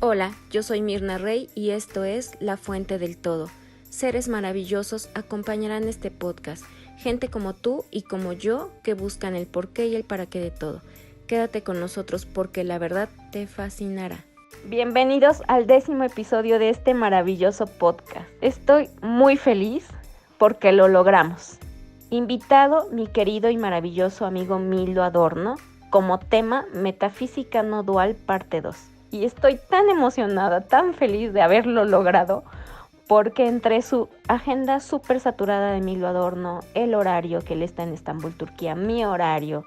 Hola, yo soy Mirna Rey y esto es La Fuente del Todo. Seres maravillosos acompañarán este podcast. Gente como tú y como yo que buscan el porqué y el para qué de todo. Quédate con nosotros porque la verdad te fascinará. Bienvenidos al 10º episodio de este maravilloso podcast. Estoy muy feliz porque lo logramos. Invitado mi querido y maravilloso amigo Milo Adorno, como tema Metafísica no dual parte 2. Y estoy tan emocionada, tan feliz de haberlo logrado, porque entre su agenda súper saturada de Milo Adorno, el horario que él está en Estambul, Turquía, mi horario,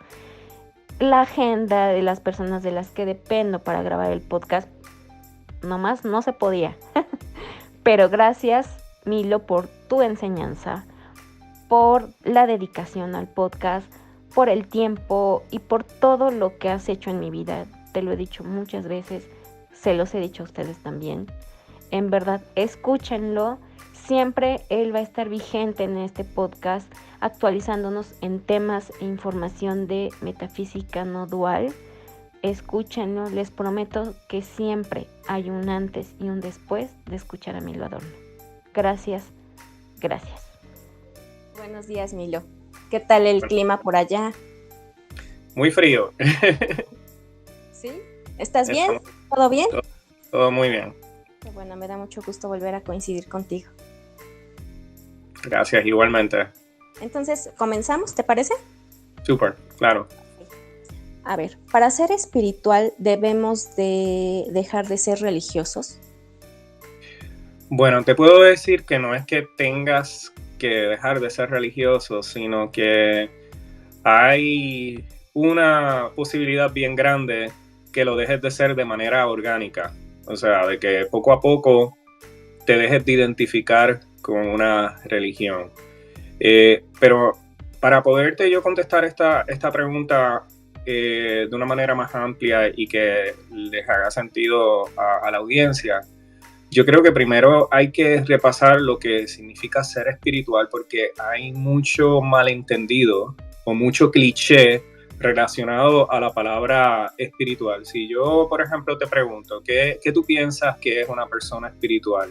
la agenda de las personas de las que dependo para grabar el podcast, nomás no se podía. Pero gracias, Milo, por tu enseñanza, por la dedicación al podcast, por el tiempo y por todo lo que has hecho en mi vida. Te lo he dicho muchas veces, se los he dicho a ustedes también. En verdad, escúchenlo. Siempre él va a estar vigente en este podcast, actualizándonos en temas e información de metafísica no dual. Escúchenlo, les prometo que siempre hay un antes y un después de escuchar a Milo Adorno. Gracias, gracias. Buenos días, Milo. ¿Qué tal el clima por allá? Muy frío. ¿Sí? ¿Estás bien? ¿Todo bien? Todo muy bien. Qué bueno, me da mucho gusto volver a coincidir contigo. Gracias, igualmente. Entonces, ¿comenzamos? ¿Te parece? Súper, claro. A ver, para ser espiritual, ¿debemos de dejar de ser religiosos? Bueno, te puedo decir que no es que tengas que dejar de ser religioso, sino que hay una posibilidad bien grande que lo dejes de ser de manera orgánica. O sea, de que poco a poco te dejes de identificar con una religión. Pero para poderte yo contestar esta pregunta de una manera más amplia y que les haga sentido a la audiencia, yo creo que primero hay que repasar lo que significa ser espiritual, porque hay mucho malentendido o mucho cliché relacionado a la palabra espiritual. Si yo, por ejemplo, te pregunto, ¿qué tú piensas que es una persona espiritual?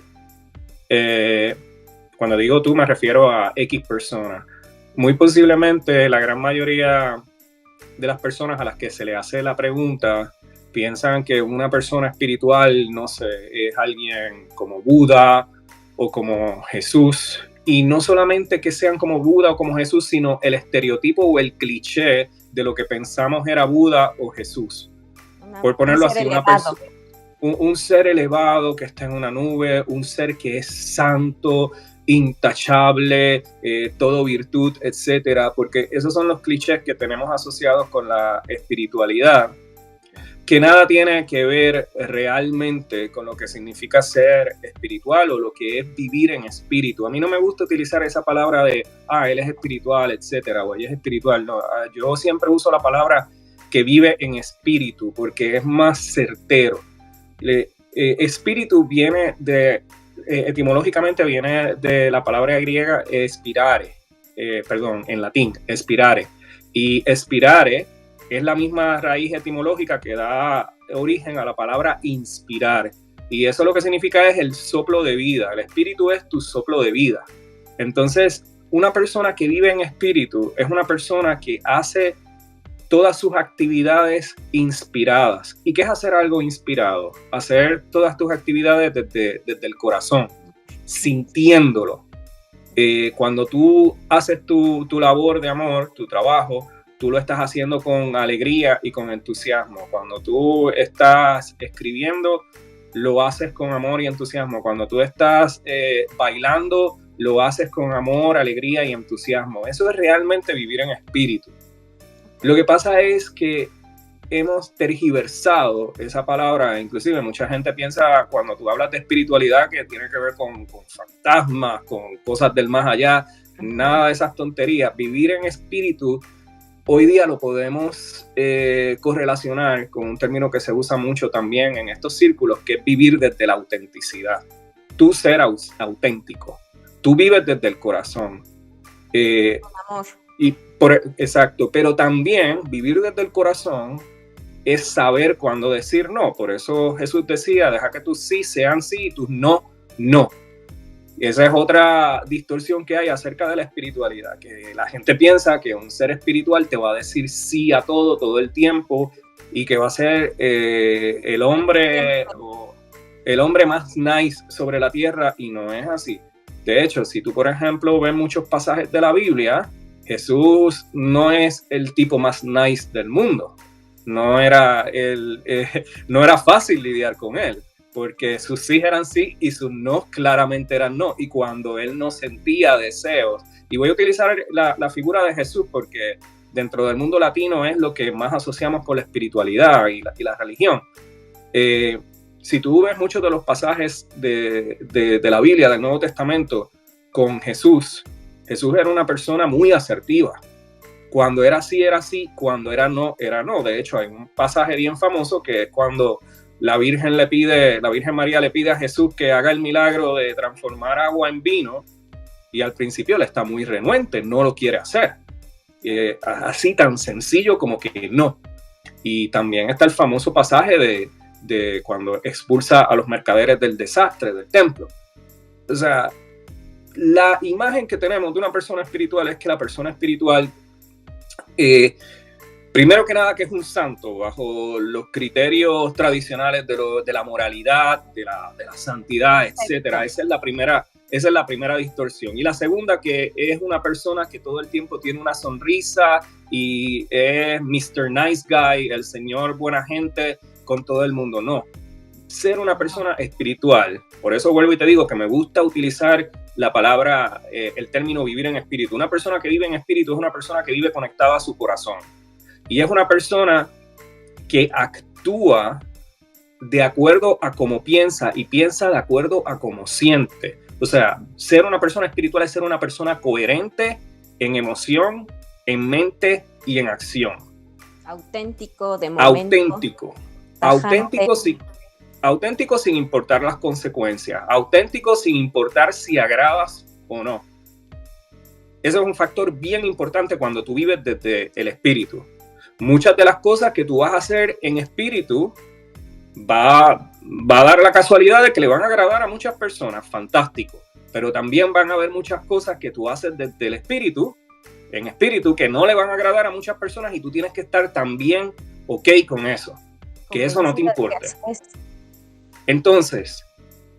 Cuando digo tú, me refiero a X persona. Muy posiblemente la gran mayoría de las personas a las que se le hace la pregunta piensan que una persona espiritual, no sé, es alguien como Buda o como Jesús. Y no solamente que sean como Buda o como Jesús, sino el estereotipo o el cliché de lo que pensamos era Buda o Jesús. Por ponerlo así, un ser elevado que está en una nube, un ser que es santo, intachable, todo virtud, etcétera, porque esos son los clichés que tenemos asociados con la espiritualidad, que nada tiene que ver realmente con lo que significa ser espiritual o lo que es vivir en espíritu. A mí no me gusta utilizar esa palabra de, él es espiritual, etcétera, o ella es espiritual. No, yo siempre uso la palabra que vive en espíritu porque es más certero. Espíritu viene etimológicamente viene de la palabra griega expirare, en latín, expirare. Y expirare es la misma raíz etimológica que da origen a la palabra inspirar. Y eso lo que significa es el soplo de vida. El espíritu es tu soplo de vida. Entonces, una persona que vive en espíritu es una persona que hace todas sus actividades inspiradas. ¿Y qué es hacer algo inspirado? Hacer todas tus actividades desde el corazón, sintiéndolo. Cuando tú haces tu labor de amor, tu trabajo, tú lo estás haciendo con alegría y con entusiasmo. Cuando tú estás escribiendo, lo haces con amor y entusiasmo. Cuando tú estás bailando, lo haces con amor, alegría y entusiasmo. Eso es realmente vivir en espíritu. Lo que pasa es que hemos tergiversado esa palabra, inclusive mucha gente piensa cuando tú hablas de espiritualidad que tiene que ver con fantasmas, con cosas del más allá, nada de esas tonterías. Vivir en espíritu hoy día lo podemos correlacionar con un término que se usa mucho también en estos círculos, que es vivir desde la autenticidad. Tú ser auténtico, tú vives desde el corazón. Con amor. Exacto, pero también vivir desde el corazón es saber cuándo decir no. Por eso Jesús decía, deja que tus sí sean sí y tus no, no. Esa es otra distorsión que hay acerca de la espiritualidad, que la gente piensa que un ser espiritual te va a decir sí a todo el tiempo y que va a ser el hombre más nice sobre la tierra, y no es así. De hecho, si tú, por ejemplo, ves muchos pasajes de la Biblia, Jesús no es el tipo más nice del mundo. No era fácil lidiar con él, porque sus sí eran sí y sus no claramente eran no. Y cuando él no sentía deseos, y voy a utilizar la figura de Jesús porque dentro del mundo latino es lo que más asociamos con la espiritualidad y la religión. Si tú ves muchos de los pasajes de la Biblia, del Nuevo Testamento, con Jesús era una persona muy asertiva. Cuando era sí, cuando era no, era no. De hecho, hay un pasaje bien famoso que es cuando la Virgen María le pide a Jesús que haga el milagro de transformar agua en vino, y al principio él está muy renuente, no lo quiere hacer. Así tan sencillo como que no. Y también está el famoso pasaje de cuando expulsa a los mercaderes del desastre del templo. O sea, la imagen que tenemos de una persona espiritual es que la persona espiritual, primero que nada, que es un santo bajo los criterios tradicionales de la moralidad, de la santidad, etcétera. Esa es la primera distorsión. Y la segunda, que es una persona que todo el tiempo tiene una sonrisa y es Mr. Nice Guy, el señor buena gente con todo el mundo. No. Ser una persona espiritual, por eso vuelvo y te digo que me gusta utilizar la palabra, el término vivir en espíritu. Una persona que vive en espíritu es una persona que vive conectada a su corazón. Y es una persona que actúa de acuerdo a cómo piensa y piensa de acuerdo a cómo siente. O sea, ser una persona espiritual es ser una persona coherente en emoción, en mente y en acción. Auténtico, de momento. Auténtico sin importar las consecuencias. Auténtico sin importar si agradas o no. Ese es un factor bien importante cuando tú vives desde el espíritu. Muchas de las cosas que tú vas a hacer en espíritu va a dar la casualidad de que le van a agradar a muchas personas, fantástico. Pero también van a haber muchas cosas que tú haces desde el espíritu, en espíritu, que no le van a agradar a muchas personas, y tú tienes que estar también ok con eso, que eso no te importe. Entonces,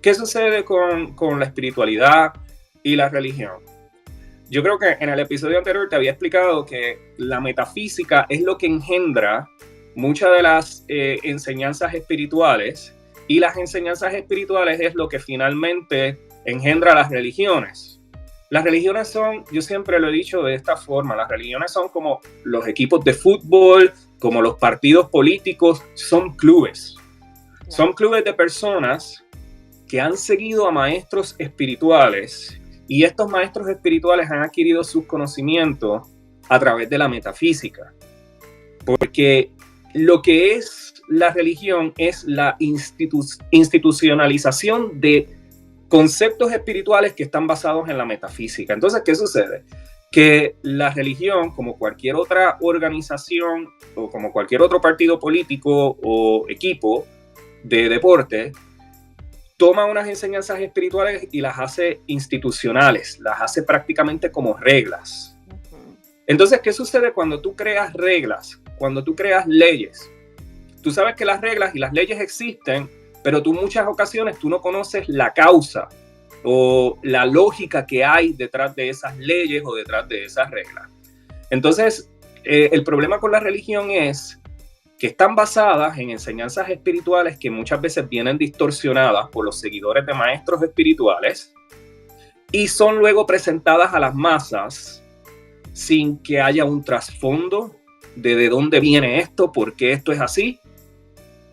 ¿qué sucede con la espiritualidad y la religión? Yo creo que en el episodio anterior te había explicado que la metafísica es lo que engendra muchas de las enseñanzas espirituales, y las enseñanzas espirituales es lo que finalmente engendra las religiones. Las religiones son, yo siempre lo he dicho de esta forma, las religiones son como los equipos de fútbol, como los partidos políticos, son clubes. Son clubes de personas que han seguido a maestros espirituales, y estos maestros espirituales han adquirido sus conocimientos a través de la metafísica. Porque lo que es la religión es la institucionalización de conceptos espirituales que están basados en la metafísica. Entonces, ¿qué sucede? Que la religión, como cualquier otra organización o como cualquier otro partido político o equipo de deporte, toma unas enseñanzas espirituales y las hace institucionales, las hace prácticamente como reglas. Entonces, ¿qué sucede cuando tú creas reglas? Cuando tú creas leyes. Tú sabes que las reglas y las leyes existen, pero tú en muchas ocasiones tú no conoces la causa o la lógica que hay detrás de esas leyes o detrás de esas reglas. Entonces, el problema con la religión es que están basadas en enseñanzas espirituales que muchas veces vienen distorsionadas por los seguidores de maestros espirituales y son luego presentadas a las masas sin que haya un trasfondo de dónde viene esto, por qué esto es así.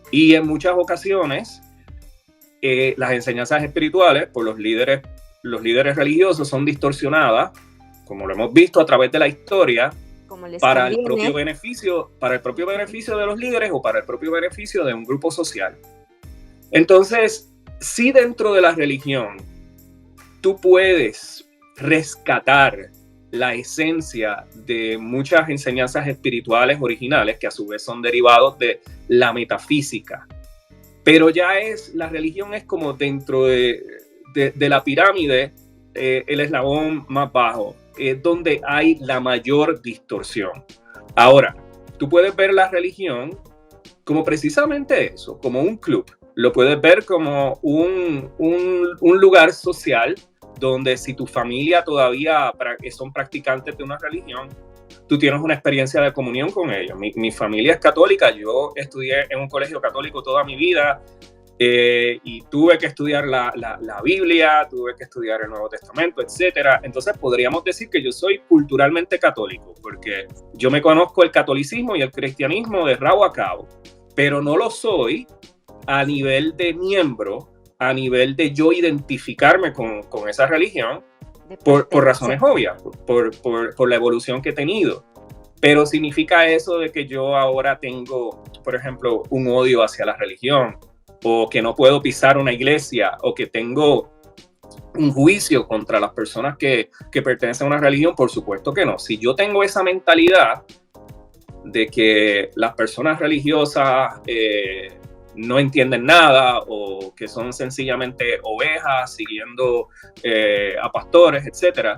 Y en muchas ocasiones las enseñanzas espirituales por los líderes religiosos son distorsionadas, como lo hemos visto a través de la historia, para el propio beneficio de los líderes o para el propio beneficio de un grupo social. Entonces, si dentro de la religión tú puedes rescatar la esencia de muchas enseñanzas espirituales originales que a su vez son derivados de la metafísica. Pero ya la religión es como dentro de la pirámide, el eslabón más bajo, es donde hay la mayor distorsión. Ahora, tú puedes ver la religión como precisamente eso, como un club. Lo puedes ver como un lugar social donde si tu familia todavía son practicantes de una religión, tú tienes una experiencia de comunión con ellos. Mi familia es católica, yo estudié en un colegio católico toda mi vida y tuve que estudiar la Biblia, tuve que estudiar el Nuevo Testamento, etc. Entonces podríamos decir que yo soy culturalmente católico, porque yo me conozco el catolicismo y el cristianismo de rabo a cabo, pero no lo soy a nivel de miembro, a nivel de yo identificarme con esa religión, por razones obvias, por la evolución que he tenido. Pero significa eso de que yo ahora tengo, por ejemplo, un odio hacia la religión, o que no puedo pisar una iglesia, o que tengo un juicio contra las personas que pertenecen a una religión. Por supuesto que no. Si yo tengo esa mentalidad de que las personas religiosas no entienden nada, o que son sencillamente ovejas siguiendo a pastores, etc.,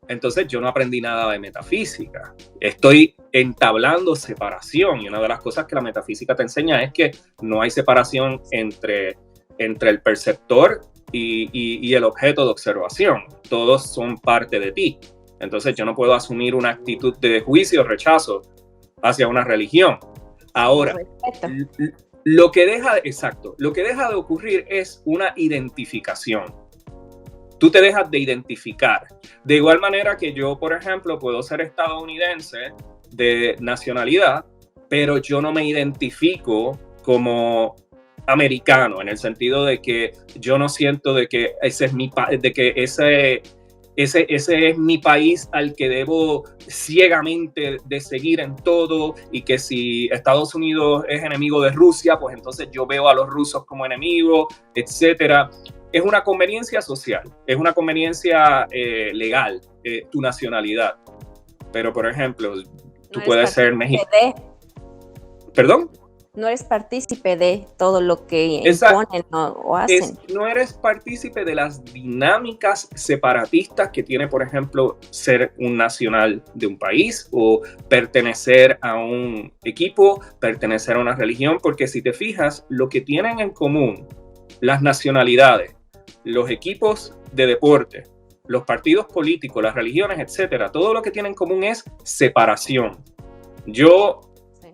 entonces yo no aprendí nada de metafísica. Estoy entablando separación, y una de las cosas que la metafísica te enseña es que no hay separación entre el perceptor y el objeto de observación. Todos son parte de ti. Entonces yo no puedo asumir una actitud de juicio o rechazo hacia una religión. Ahora, lo que deja de ocurrir es una identificación. Tú te dejas de identificar. De igual manera que yo, por ejemplo, puedo ser estadounidense de nacionalidad, pero yo no me identifico como americano, en el sentido de que yo no siento de que ese es mi país al que debo ciegamente de seguir en todo, y que si Estados Unidos es enemigo de Rusia, pues entonces yo veo a los rusos como enemigos, etcétera. Es una conveniencia social, es una conveniencia legal, tu nacionalidad. Pero, por ejemplo, tú puedes ser mexicano. ¿Perdón? No eres partícipe de todo lo que imponen o hacen. No eres partícipe de las dinámicas separatistas que tiene, por ejemplo, ser un nacional de un país, o pertenecer a un equipo, pertenecer a una religión, porque si te fijas, lo que tienen en común las nacionalidades, los equipos de deporte, los partidos políticos, las religiones, etcétera, todo lo que tienen en común es separación. Yo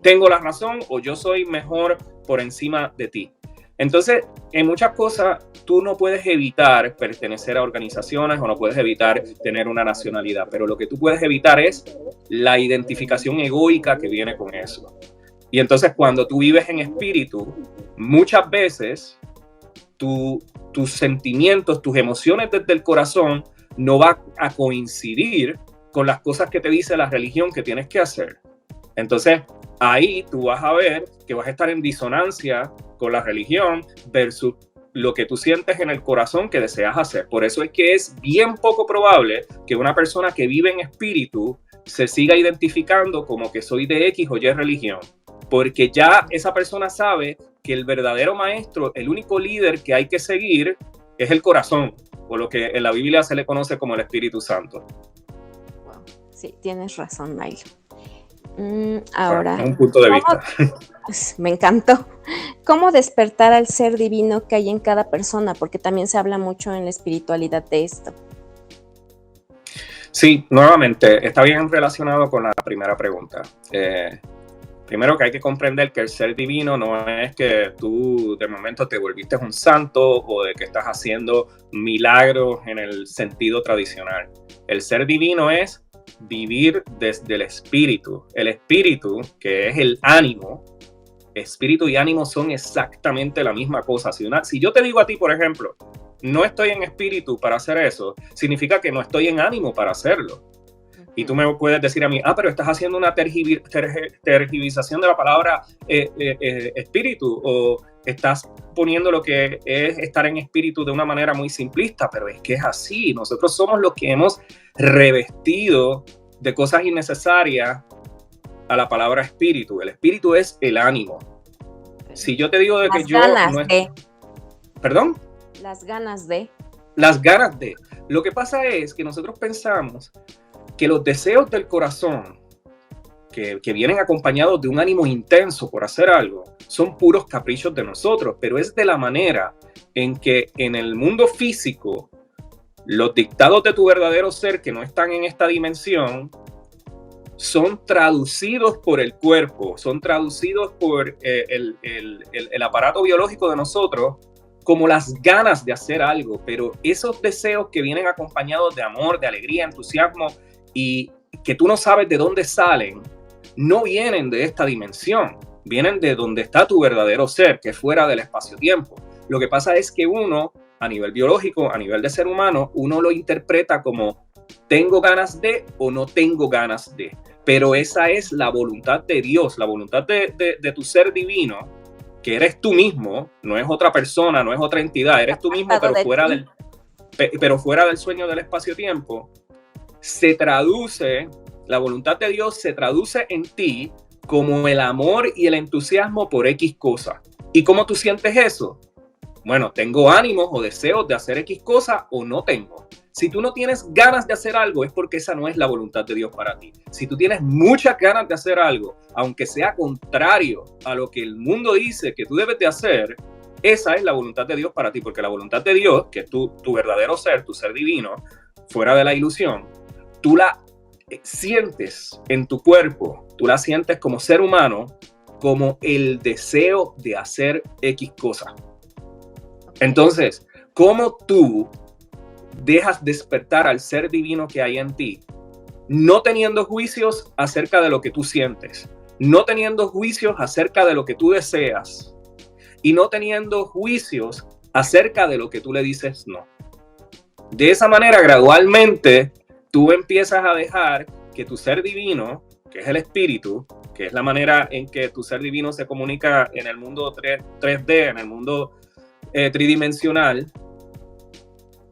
tengo la razón, o yo soy mejor por encima de ti. Entonces, en muchas cosas tú no puedes evitar pertenecer a organizaciones, o no puedes evitar tener una nacionalidad, pero lo que tú puedes evitar es la identificación egoica que viene con eso. Y entonces, cuando tú vives en espíritu, muchas veces tus sentimientos, tus emociones desde el corazón no van a coincidir con las cosas que te dice la religión que tienes que hacer. Entonces, ahí tú vas a ver que vas a estar en disonancia con la religión versus lo que tú sientes en el corazón que deseas hacer. Por eso es que es bien poco probable que una persona que vive en espíritu se siga identificando como que soy de X o Y religión, porque ya esa persona sabe que el verdadero maestro, el único líder que hay que seguir, es el corazón, o lo que en la Biblia se le conoce como el Espíritu Santo. Wow. Sí, tienes razón, Milo. Ahora, un punto de vista. Me encantó. ¿Cómo despertar al ser divino que hay en cada persona? Porque también se habla mucho en la espiritualidad de esto. Sí, nuevamente, está bien relacionado con la primera pregunta. Primero, que hay que comprender que el ser divino no es que tú de momento te volviste un santo, o de que estás haciendo milagros en el sentido tradicional. El ser divino es vivir desde el espíritu. El espíritu, que es el ánimo, espíritu y ánimo son exactamente la misma cosa. Si yo te digo a ti, por ejemplo, no estoy en espíritu para hacer eso, significa que no estoy en ánimo para hacerlo. Y tú me puedes decir a mí, pero estás haciendo una tergiversación de la palabra espíritu, o estás poniendo lo que es estar en espíritu de una manera muy simplista, pero es que es así. Nosotros somos los que hemos revestido de cosas innecesarias a la palabra espíritu. El espíritu es el ánimo. Si yo te digo de que yo... ¿Perdón? Las ganas de. Las ganas de. Lo que pasa es que nosotros pensamos que los deseos del corazón, que vienen acompañados de un ánimo intenso por hacer algo, son puros caprichos de nosotros, pero es de la manera en que en el mundo físico, los dictados de tu verdadero ser que no están en esta dimensión, son traducidos por el cuerpo, son traducidos por el aparato biológico de nosotros como las ganas de hacer algo, pero esos deseos que vienen acompañados de amor, de alegría, entusiasmo, y que tú no sabes de dónde salen, no vienen de esta dimensión, vienen de donde está tu verdadero ser, que es fuera del espacio-tiempo. Lo que pasa es que uno, a nivel biológico, a nivel de ser humano, uno lo interpreta como tengo ganas de o no tengo ganas de, pero esa es la voluntad de Dios, la voluntad de tu ser divino, que eres tú mismo, no es otra persona, no es otra entidad, eres tú mismo, pero fuera del sueño del espacio-tiempo. Se traduce, la voluntad de Dios se traduce en ti como el amor y el entusiasmo por X cosa. ¿Y cómo tú sientes eso? Bueno, tengo ánimos o deseos de hacer X cosa o no tengo. Si tú no tienes ganas de hacer algo, es porque esa no es la voluntad de Dios para ti. Si tú tienes muchas ganas de hacer algo, aunque sea contrario a lo que el mundo dice que tú debes de hacer, esa es la voluntad de Dios para ti, porque la voluntad de Dios, que es tu verdadero ser, tu ser divino, fuera de la ilusión, tú la sientes en tu cuerpo, tú la sientes como ser humano, como el deseo de hacer X cosa. Entonces, ¿cómo tú dejas despertar al ser divino que hay en ti, no teniendo juicios acerca de lo que tú sientes, no teniendo juicios acerca de lo que tú deseas y no teniendo juicios acerca de lo que tú le dices no? De esa manera, gradualmente, tú empiezas a dejar que tu ser divino, que es el espíritu, que es la manera en que tu ser divino se comunica en el mundo 3D, en el mundo tridimensional,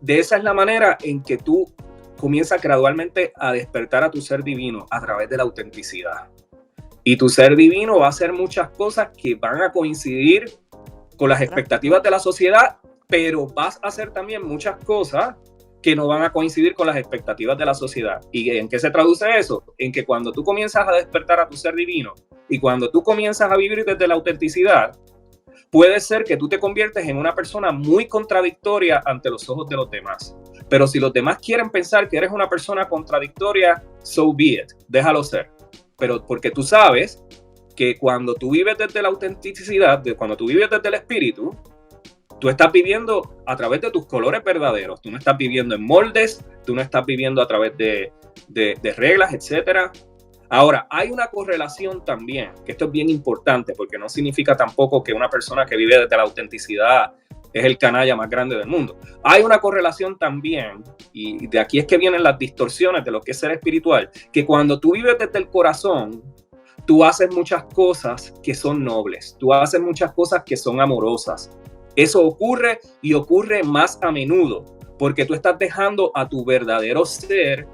de esa es la manera en que tú comienzas gradualmente a despertar a tu ser divino a través de la autenticidad. Y tu ser divino va a hacer muchas cosas que van a coincidir con las expectativas de la sociedad, pero vas a hacer también muchas cosas que no van a coincidir con las expectativas de la sociedad. ¿Y en qué se traduce eso? En que cuando tú comienzas a despertar a tu ser divino y cuando tú comienzas a vivir desde la autenticidad, puede ser que tú te conviertes en una persona muy contradictoria ante los ojos de los demás. Pero si los demás quieren pensar que eres una persona contradictoria, so be it, déjalo ser. Pero porque tú sabes que cuando tú vives desde la autenticidad, cuando tú vives desde el espíritu, tú estás viviendo a través de tus colores verdaderos. Tú no estás viviendo en moldes, tú no estás viviendo a través de reglas, etcétera. Ahora, hay una correlación también, que esto es bien importante, porque no significa tampoco que una persona que vive desde la autenticidad es el canalla más grande del mundo. Hay una correlación también, y de aquí es que vienen las distorsiones de lo que es ser espiritual, que cuando tú vives desde el corazón, tú haces muchas cosas que son nobles, tú haces muchas cosas que son amorosas. Eso ocurre y ocurre más a menudo, porque tú estás dejando a tu verdadero ser,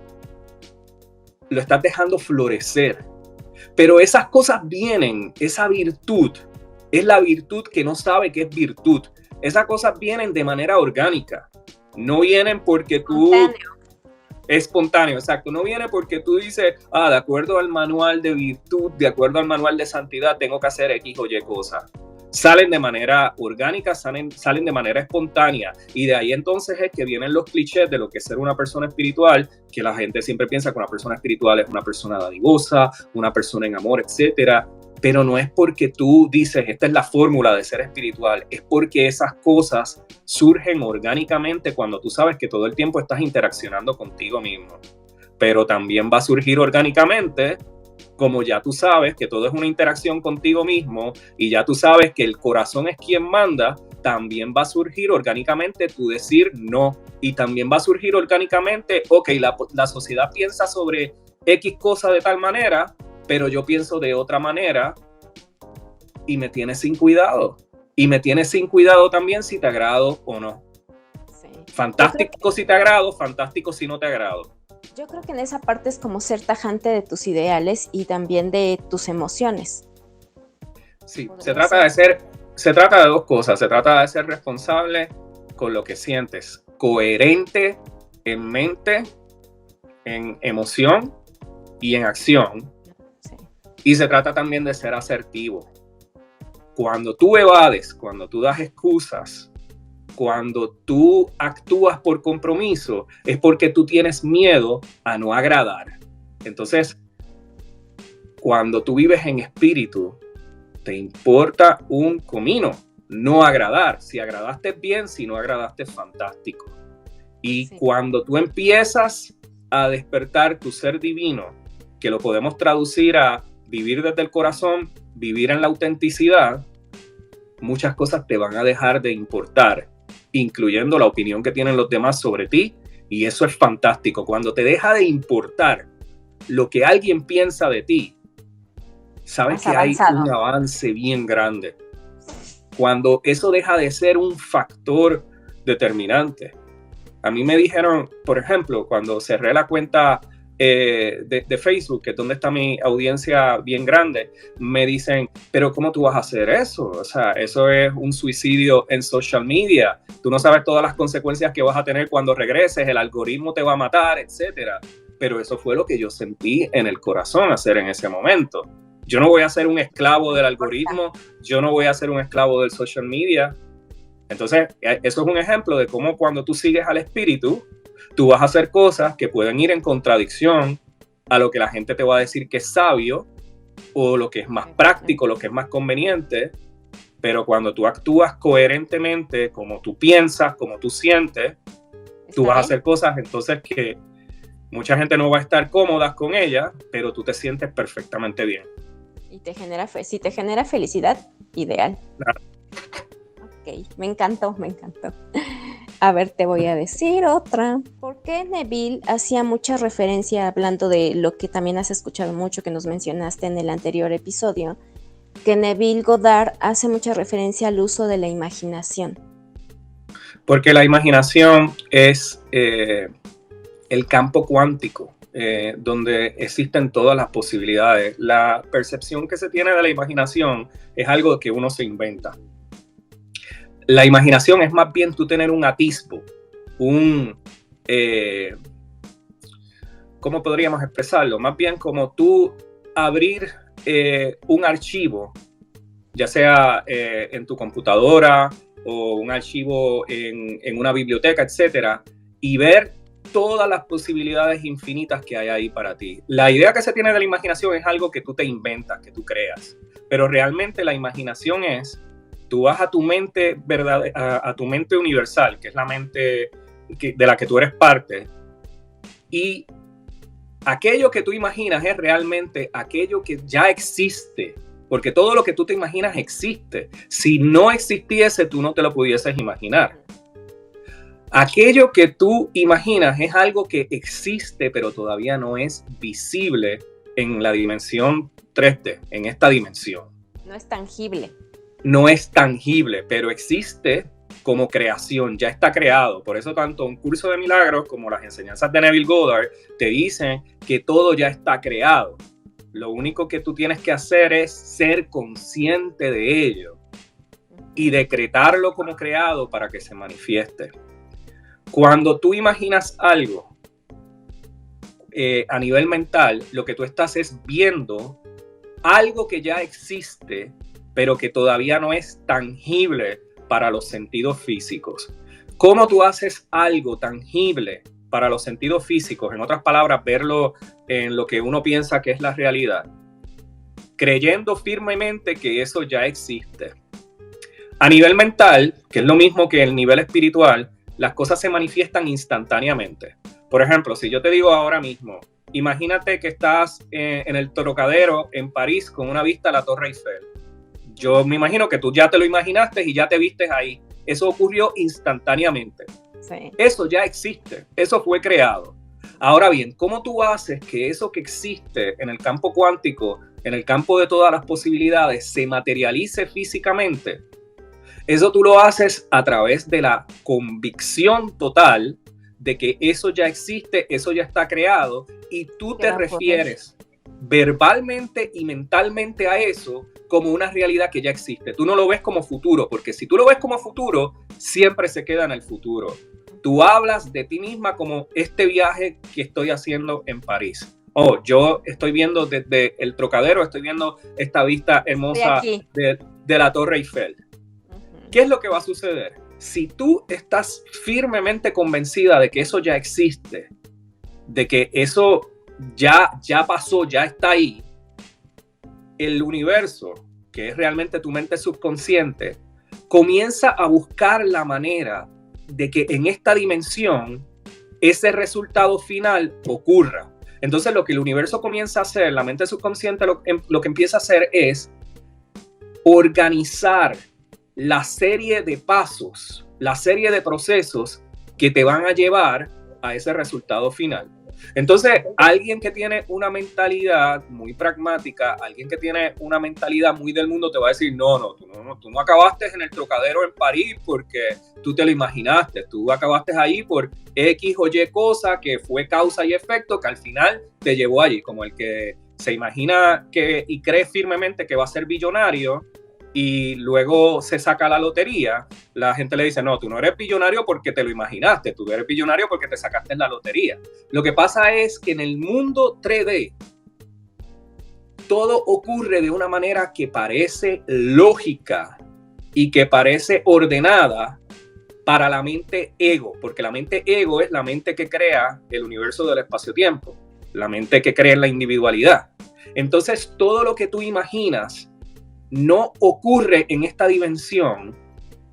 lo estás dejando florecer. Pero esas cosas vienen, esa virtud, es la virtud que no sabe que es virtud. Esas cosas vienen de manera orgánica, no vienen porque tú... Espontáneo, exacto. No viene porque tú dices, de acuerdo al manual de virtud, de acuerdo al manual de santidad, tengo que hacer X o Y cosas. Salen de manera orgánica, salen de manera espontánea. Y de ahí entonces es que vienen los clichés de lo que es ser una persona espiritual, que la gente siempre piensa que una persona espiritual es una persona dadivosa, una persona en amor, etcétera. Pero no es porque tú dices, esta es la fórmula de ser espiritual, es porque esas cosas surgen orgánicamente cuando tú sabes que todo el tiempo estás interaccionando contigo mismo. Pero también va a surgir orgánicamente, como ya tú sabes que todo es una interacción contigo mismo y ya tú sabes que el corazón es quien manda, también va a surgir orgánicamente tu decir no. Y también va a surgir orgánicamente, ok, la sociedad piensa sobre X cosa de tal manera, pero yo pienso de otra manera y me tienes sin cuidado. Y me tienes sin cuidado también si te agrado o no. Sí. Fantástico si te agrado, fantástico si no te agrado. Yo creo que en esa parte es como ser tajante de tus ideales y también de tus emociones. Sí, se trata de dos cosas. Se trata de ser responsable con lo que sientes, coherente en mente, en emoción y en acción. Sí. Y se trata también de ser asertivo. Cuando tú evades, cuando tú das excusas, cuando tú actúas por compromiso, es porque tú tienes miedo a no agradar. Entonces, cuando tú vives en espíritu, te importa un comino no agradar. Si agradaste bien, si no agradaste, fantástico. Y sí, cuando tú empiezas a despertar tu ser divino, que lo podemos traducir a vivir desde el corazón, vivir en la autenticidad, muchas cosas te van a dejar de importar, incluyendo la opinión que tienen los demás sobre ti, y eso es fantástico. Cuando te deja de importar lo que alguien piensa de ti, sabes que hay un avance bien grande. Cuando eso deja de ser un factor determinante. A mí me dijeron, por ejemplo, cuando cerré la cuenta de Facebook, que es donde está mi audiencia bien grande, me dicen, pero ¿cómo tú vas a hacer eso? O sea, eso es un suicidio en social media. Tú no sabes todas las consecuencias que vas a tener cuando regreses, el algoritmo te va a matar, etcétera. Pero eso fue lo que yo sentí en el corazón hacer en ese momento. Yo no voy a ser un esclavo del algoritmo, yo no voy a ser un esclavo del social media. Entonces, eso es un ejemplo de cómo cuando tú sigues al espíritu, tú vas a hacer cosas que pueden ir en contradicción a lo que la gente te va a decir que es sabio o lo que es más práctico, lo que es más conveniente. Pero cuando tú actúas coherentemente, como tú piensas, como tú sientes, tú vas a hacer cosas entonces que mucha gente no va a estar cómoda con ellas, pero tú te sientes perfectamente bien. Y te genera si te genera felicidad, ideal. Claro. Ok, me encantó. A ver, te voy a decir otra. ¿Por qué Neville hacía mucha referencia, hablando de lo que también has escuchado mucho, que nos mencionaste en el anterior episodio, que Neville Goddard hace mucha referencia al uso de la imaginación? Porque la imaginación es el campo cuántico, donde existen todas las posibilidades. La percepción que se tiene de la imaginación es algo que uno se inventa. La imaginación es más bien tú tener un atisbo, ¿cómo podríamos expresarlo? Más bien como tú abrir un archivo, ya sea en tu computadora o un archivo en una biblioteca, etcétera, y ver todas las posibilidades infinitas que hay ahí para ti. La idea que se tiene de la imaginación es algo que tú te inventas, que tú creas, pero realmente la imaginación es, tú vas a tu mente a tu mente universal, que es la mente de la que tú eres parte, y aquello que tú imaginas es realmente aquello que ya existe, porque todo lo que tú te imaginas existe. Si no existiese, tú no te lo pudieses imaginar. Aquello que tú imaginas es algo que existe, pero todavía no es visible en la dimensión 3D, en esta dimensión. No es tangible. No es tangible, pero existe como creación, ya está creado. Por eso tanto un curso de milagros como las enseñanzas de Neville Goddard te dicen que todo ya está creado. Lo único que tú tienes que hacer es ser consciente de ello y decretarlo como creado para que se manifieste. Cuando tú imaginas algo a nivel mental, lo que tú estás es viendo algo que ya existe, pero que todavía no es tangible para los sentidos físicos. ¿Cómo tú haces algo tangible para los sentidos físicos? En otras palabras, verlo en lo que uno piensa que es la realidad. Creyendo firmemente que eso ya existe. A nivel mental, que es lo mismo que el nivel espiritual, las cosas se manifiestan instantáneamente. Por ejemplo, si yo te digo ahora mismo, imagínate que estás en el Trocadero en París con una vista a la Torre Eiffel. Yo me imagino que tú ya te lo imaginaste y ya te vistes ahí. Eso ocurrió instantáneamente. Sí. Eso ya existe, eso fue creado. Ahora bien, ¿cómo tú haces que eso que existe en el campo cuántico, en el campo de todas las posibilidades, se materialice físicamente? Eso tú lo haces a través de la convicción total de que eso ya existe, eso ya está creado, y tú te refieres verbalmente y mentalmente a eso como una realidad que ya existe. Tú no lo ves como futuro, porque si tú lo ves como futuro, siempre se queda en el futuro. Tú hablas de ti misma como este viaje que estoy haciendo en París. Oh, yo estoy viendo desde el Trocadero, estoy viendo esta vista hermosa de la Torre Eiffel. ¿Qué es lo que va a suceder? Si tú estás firmemente convencida de que eso ya existe, de que eso ya pasó, ya está ahí, el universo, que es realmente tu mente subconsciente, comienza a buscar la manera de que en esta dimensión ese resultado final ocurra. Entonces lo que el universo comienza a hacer, la mente subconsciente lo que empieza a hacer es organizar la serie de pasos, la serie de procesos que te van a llevar a ese resultado final. Entonces, alguien que tiene una mentalidad muy pragmática, alguien que tiene una mentalidad muy del mundo te va a decir, tú no acabaste en el Trocadero en París porque tú te lo imaginaste, tú acabaste ahí por X o Y cosa que fue causa y efecto que al final te llevó allí, como el que se imagina que y cree firmemente que va a ser billonario y luego se saca la lotería. La gente le dice, no, tú no eres billonario porque te lo imaginaste, tú eres billonario porque te sacaste en la lotería. Lo que pasa es que en el mundo 3D todo ocurre de una manera que parece lógica y que parece ordenada para la mente ego, porque la mente ego es la mente que crea el universo del espacio-tiempo, la mente que crea la individualidad. Entonces todo lo que tú imaginas no ocurre en esta dimensión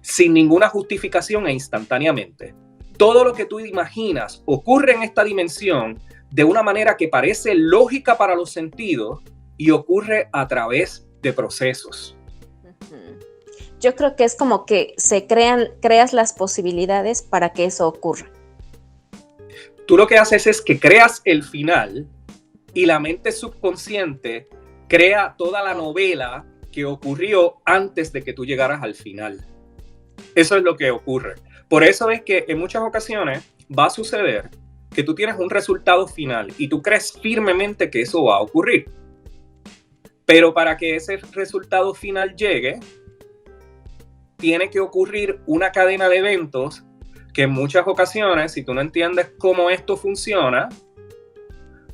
sin ninguna justificación e instantáneamente. Todo lo que tú imaginas ocurre en esta dimensión de una manera que parece lógica para los sentidos y ocurre a través de procesos. Yo creo que es como que creas las posibilidades para que eso ocurra. Tú lo que haces es que creas el final y la mente subconsciente crea toda la novela que ocurrió antes de que tú llegaras al final. Eso es lo que ocurre. Por eso es que en muchas ocasiones va a suceder que tú tienes un resultado final y tú crees firmemente que eso va a ocurrir. Pero para que ese resultado final llegue, tiene que ocurrir una cadena de eventos que en muchas ocasiones, si tú no entiendes cómo esto funciona,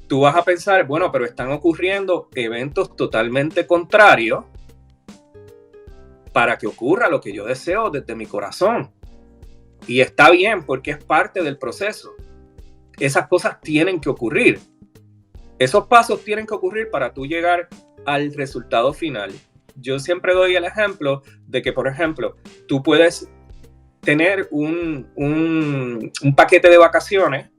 tú vas a pensar, bueno, pero están ocurriendo eventos totalmente contrarios para que ocurra lo que yo deseo desde mi corazón. Y está bien porque es parte del proceso. Esas cosas tienen que ocurrir. Esos pasos tienen que ocurrir para tú llegar al resultado final. Yo siempre doy el ejemplo de que, por ejemplo, tú puedes tener un paquete de vacaciones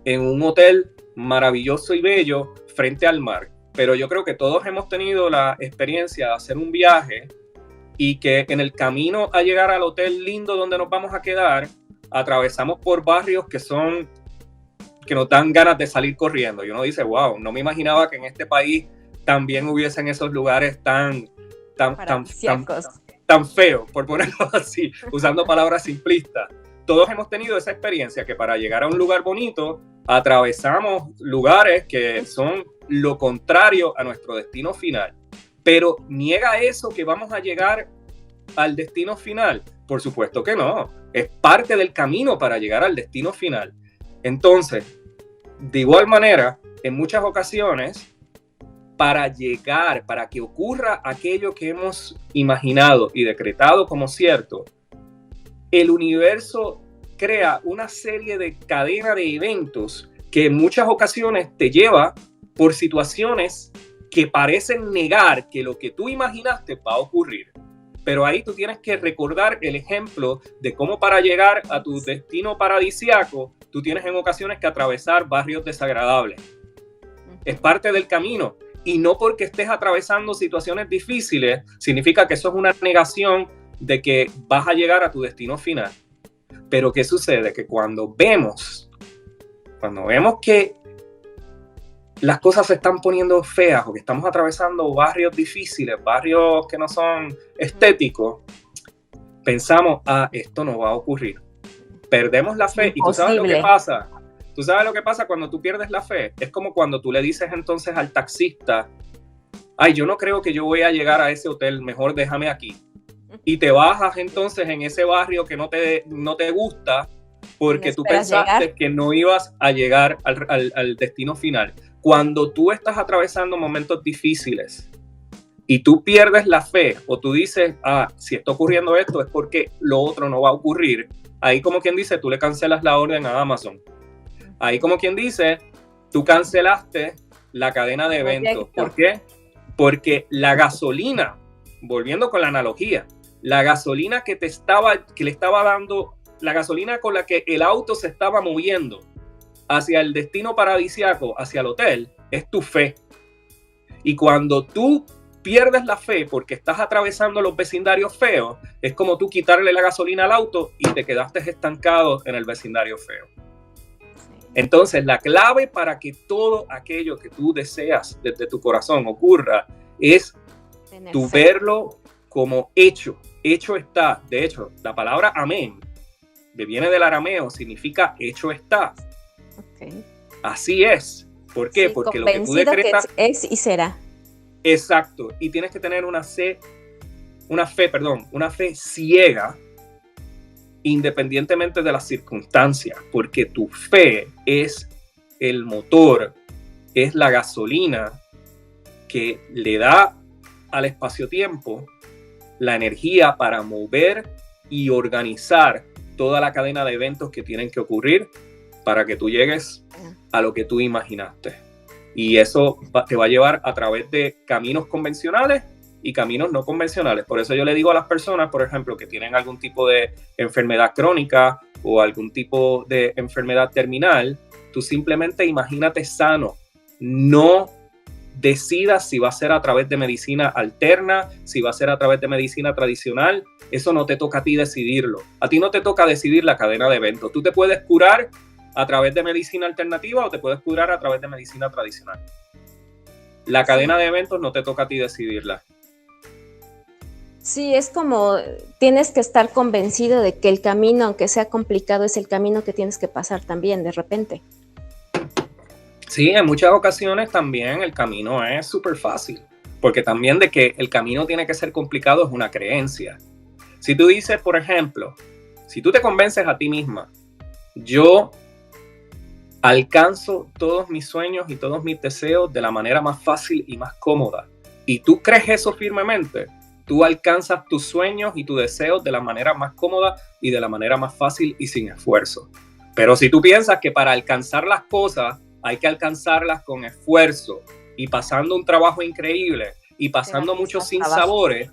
en un hotel maravilloso y bello frente al mar. Pero yo creo que todos hemos tenido la experiencia de hacer un viaje y que en el camino a llegar al hotel lindo donde nos vamos a quedar, atravesamos por barrios que nos dan ganas de salir corriendo. Y uno dice, wow, no me imaginaba que en este país también hubiesen esos lugares tan feos, por ponerlo así, usando palabras simplistas. Todos hemos tenido esa experiencia que para llegar a un lugar bonito, atravesamos lugares que son lo contrario a nuestro destino final. Pero ¿niega eso que vamos a llegar al destino final? Por supuesto que no. Es parte del camino para llegar al destino final. Entonces, de igual manera, en muchas ocasiones, para que ocurra aquello que hemos imaginado y decretado como cierto, el universo crea una serie de cadena de eventos que en muchas ocasiones te lleva por situaciones que parecen negar que lo que tú imaginaste va a ocurrir. Pero ahí tú tienes que recordar el ejemplo de cómo para llegar a tu destino paradisíaco, tú tienes en ocasiones que atravesar barrios desagradables. Es parte del camino. Y no porque estés atravesando situaciones difíciles, significa que eso es una negación de que vas a llegar a tu destino final. Pero ¿qué sucede? Que cuando vemos cuando vemos que las cosas se están poniendo feas o que estamos atravesando barrios difíciles, barrios que no son estéticos, pensamos, esto no va a ocurrir. Perdemos la fe. Y tú sabes lo que pasa. Tú sabes lo que pasa cuando tú pierdes la fe. Es como cuando tú le dices entonces al taxista, yo no creo que yo voy a llegar a ese hotel, mejor déjame aquí. Y te bajas entonces en ese barrio que no te gusta porque tú pensaste que no ibas a llegar al destino final. Cuando tú estás atravesando momentos difíciles y tú pierdes la fe o tú dices, si está ocurriendo esto es porque lo otro no va a ocurrir, ahí como quien dice, tú le cancelas la orden a Amazon. Ahí como quien dice, tú cancelaste la cadena de eventos. ¿Por qué? Porque la gasolina, volviendo con la analogía, la gasolina que le estaba dando, la gasolina con la que el auto se estaba moviendo hacia el destino paradisíaco, hacia el hotel, es tu fe. Y cuando tú pierdes la fe porque estás atravesando los vecindarios feos, es como tú quitarle la gasolina al auto y te quedaste estancado en el vecindario feo. Entonces, la clave para que todo aquello que tú deseas desde tu corazón ocurra es tú verlo como hecho. Hecho está. De hecho, la palabra amén, que viene del arameo, significa hecho está. Okay. Así es. ¿Por qué? Porque lo que tú decretas es y será. Exacto. Y tienes que tener una fe ciega, independientemente de las circunstancias, porque tu fe es el motor, es la gasolina que le da al espacio-tiempo la energía para mover y organizar toda la cadena de eventos que tienen que ocurrir para que tú llegues a lo que tú imaginaste. Y eso te va a llevar a través de caminos convencionales y caminos no convencionales. Por eso yo le digo a las personas, por ejemplo, que tienen algún tipo de enfermedad crónica o algún tipo de enfermedad terminal, tú simplemente imagínate sano. No decidas si va a ser a través de medicina alterna, si va a ser a través de medicina tradicional. Eso no te toca a ti decidirlo. A ti no te toca decidir la cadena de eventos. Tú te puedes curar a través de medicina alternativa o te puedes curar a través de medicina tradicional. La cadena de eventos no te toca a ti decidirla. Sí, es como tienes que estar convencido de que el camino, aunque sea complicado, es el camino que tienes que pasar también de repente. Sí, en muchas ocasiones también el camino es súper fácil, porque también de que el camino tiene que ser complicado es una creencia. Si tú dices, por ejemplo, si tú te convences a ti misma, yo alcanzo todos mis sueños y todos mis deseos de la manera más fácil y más cómoda, y tú crees eso firmemente, tú alcanzas tus sueños y tus deseos de la manera más cómoda y de la manera más fácil y sin esfuerzo. Pero si tú piensas que para alcanzar las cosas hay que alcanzarlas con esfuerzo y pasando un trabajo increíble y pasando muchos sinsabores,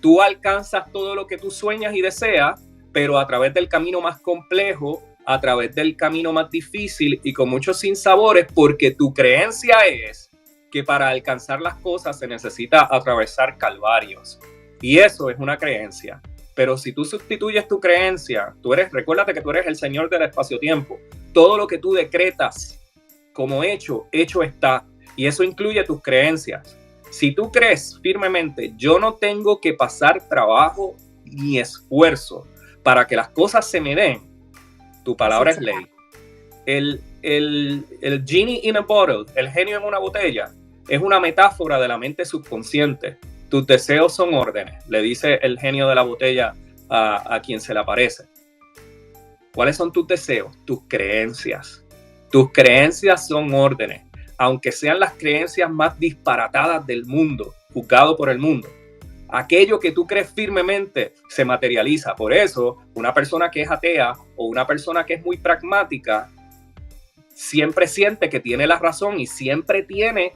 tú alcanzas todo lo que tú sueñas y deseas, pero a través del camino más complejo, a través del camino más difícil y con muchos sinsabores, porque tu creencia es que para alcanzar las cosas se necesita atravesar calvarios. Y eso es una creencia. Pero si tú sustituyes tu creencia, recuérdate que tú eres el Señor del espacio-tiempo. Todo lo que tú decretas como hecho está. Y eso incluye tus creencias. Si tú crees firmemente, yo no tengo que pasar trabajo ni esfuerzo para que las cosas se me den, tu palabra es ley. El genie in a bottle, el genio en una botella, es una metáfora de la mente subconsciente. Tus deseos son órdenes, le dice el genio de la botella a quien se le aparece. ¿Cuáles son tus deseos? Tus creencias. Tus creencias son órdenes, aunque sean las creencias más disparatadas del mundo, juzgado por el mundo. Aquello que tú crees firmemente se materializa. Por eso, una persona que es atea o una persona que es muy pragmática siempre siente que tiene la razón y siempre tiene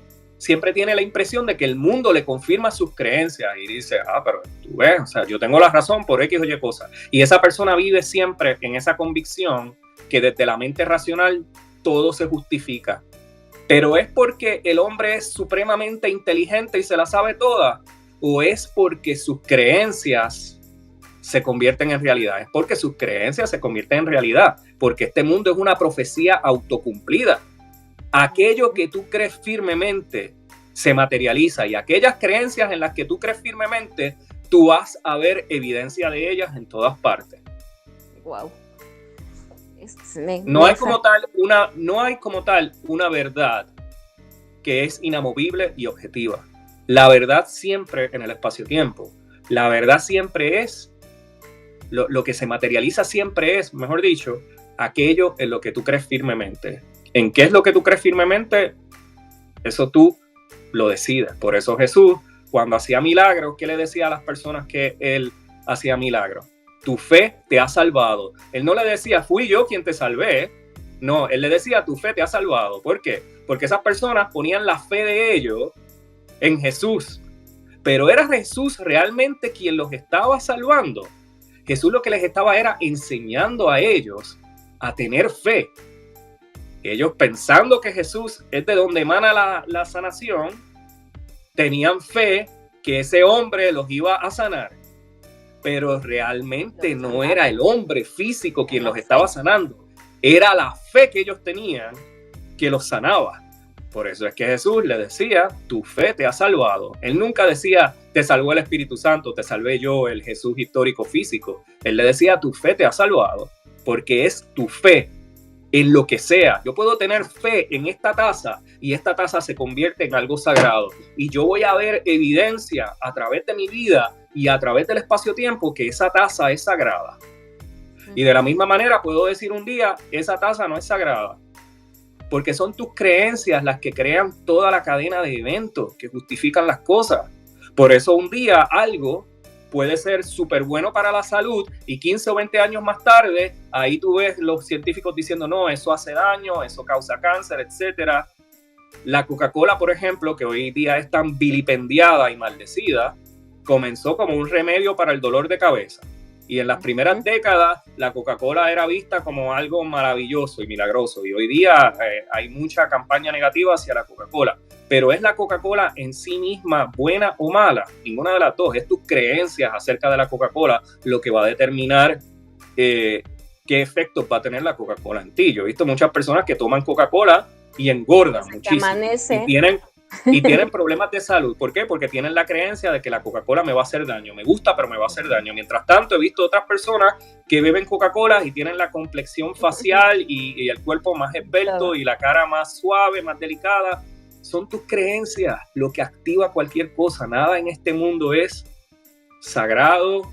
la impresión de que el mundo le confirma sus creencias y dice, pero tú ves, o sea, yo tengo la razón por X o Y cosa. Y esa persona vive siempre en esa convicción que desde la mente racional todo se justifica. Pero ¿es porque el hombre es supremamente inteligente y se la sabe toda? ¿O es porque sus creencias se convierten en realidad, es porque sus creencias se convierten en realidad, porque este mundo es una profecía autocumplida. Aquello que tú crees firmemente se materializa, y aquellas creencias en las que tú crees firmemente, tú vas a ver evidencia de ellas en todas partes. Wow. No hay como tal una verdad que es inamovible y objetiva. La verdad siempre en el espacio-tiempo. La verdad siempre es, lo que se materializa siempre es, mejor dicho, aquello en lo que tú crees firmemente. ¿En qué es lo que tú crees firmemente? Eso tú lo decides. Por eso Jesús, cuando hacía milagros, ¿qué le decía a las personas que él hacía milagros? Tu fe te ha salvado. Él no le decía, fui yo quien te salvé. No, él le decía, tu fe te ha salvado. ¿Por qué? Porque esas personas ponían la fe de ellos en Jesús. Pero ¿era Jesús realmente quien los estaba salvando? Jesús lo que les estaba era enseñando a ellos a tener fe. Ellos, pensando que Jesús es de donde emana la sanación, tenían fe que ese hombre los iba a sanar. Pero realmente no era el hombre físico quien los estaba sanando. Era la fe que ellos tenían que los sanaba. Por eso es que Jesús le decía, tu fe te ha salvado. Él nunca decía, te salvó el Espíritu Santo, te salvé yo, el Jesús histórico físico. Él le decía, tu fe te ha salvado, porque es tu fe en lo que sea. Yo puedo tener fe en esta taza y esta taza se convierte en algo sagrado. Y yo voy a ver evidencia a través de mi vida y a través del espacio-tiempo que esa taza es sagrada. Y de la misma manera puedo decir un día, esa taza no es sagrada. Porque son tus creencias las que crean toda la cadena de eventos que justifican las cosas. Por eso un día algo puede ser súper bueno para la salud y 15 o 20 años más tarde, ahí tú ves los científicos diciendo, no, eso hace daño, eso causa cáncer, etc. La Coca-Cola, por ejemplo, que hoy día es tan vilipendiada y maldecida, comenzó como un remedio para el dolor de cabeza. Y en las primeras décadas, la Coca-Cola era vista como algo maravilloso y milagroso. Y hoy día hay mucha campaña negativa hacia la Coca-Cola. Pero ¿es la Coca-Cola en sí misma buena o mala? Ninguna de las dos. Es tus creencias acerca de la Coca-Cola lo que va a determinar qué efectos va a tener la Coca-Cola en ti. Yo he visto muchas personas que toman Coca-Cola y engordan muchísimo. Y tienen problemas de salud. ¿Por qué? Porque tienen la creencia de que la Coca-Cola me va a hacer daño. Me gusta, pero me va a hacer daño. Mientras tanto, he visto otras personas que beben Coca-Cola y tienen la complexión facial y el cuerpo más esbelto y la cara más suave, más delicada. Son tus creencias lo que activa cualquier cosa. Nada en este mundo es sagrado